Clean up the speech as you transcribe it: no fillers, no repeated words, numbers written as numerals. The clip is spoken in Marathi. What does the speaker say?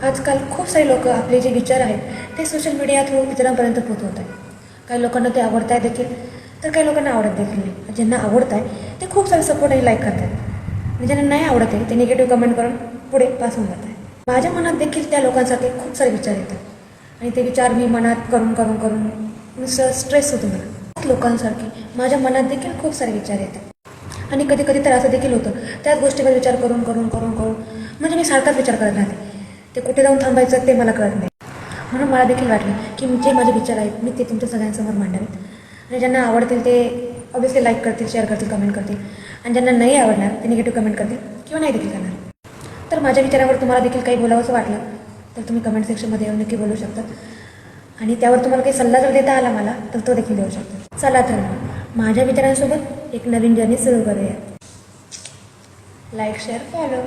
आजकाल खूप सारे लोक आपले जे विचार आहेत ते सोशल मीडिया थ्रू इतरांपर्यंत पोहोचवत आहेत. काही लोकांना ते आवडत आहे देखील, तर काही लोकांना आवडत देखील नाही. ज्यांना आवडत आहे ते खूप सारे सपोर्ट आणि लाईक करतात आणि ज्यांना नाही आवडत आहे ते निगेटिव्ह कमेंट करून पुढे पास होऊन जात आहे. माझ्या मनात देखील त्या लोकांसारखे खूप सारे विचार येतात आणि ते विचार मी मनात करून करून करून नुसतं स्ट्रेस होतो मला. त्याच लोकांसारखे माझ्या मनात देखील खूप सारे विचार येतात आणि कधी कधी तर असं देखील होतं त्याच गोष्टीवर विचार करून करून करून करून म्हणजे मी सारखाच विचार करत राहते. ते कुठे जाऊन थांबायचं ते मला कळत नाही. म्हणून मला देखील वाटलं की जे माझे विचार आहेत मी ते तुमच्या सगळ्यांसमोर मांडावेत आणि ज्यांना आवडतील ते ऑब्वियसली लाईक करतील, शेअर करतील, कमेंट करतील आणि ज्यांना नाही आवडणार ते निगेटिव्ह कमेंट करतील किंवा नाही देखील करणार. तर माझ्या विचारावर तुम्हाला देखील काही बोलावंसं वाटलं तर तुम्ही कमेंट सेक्शनमध्ये येऊन नक्की बोलू शकतात आणि त्यावर तुम्हाला काही सल्ला जर देता आला मला तर तो देखील देऊ शकता. चला तर माझ्या विचारांसोबत एक नवीन जर्नी सुरू करूया. Like, share, follow.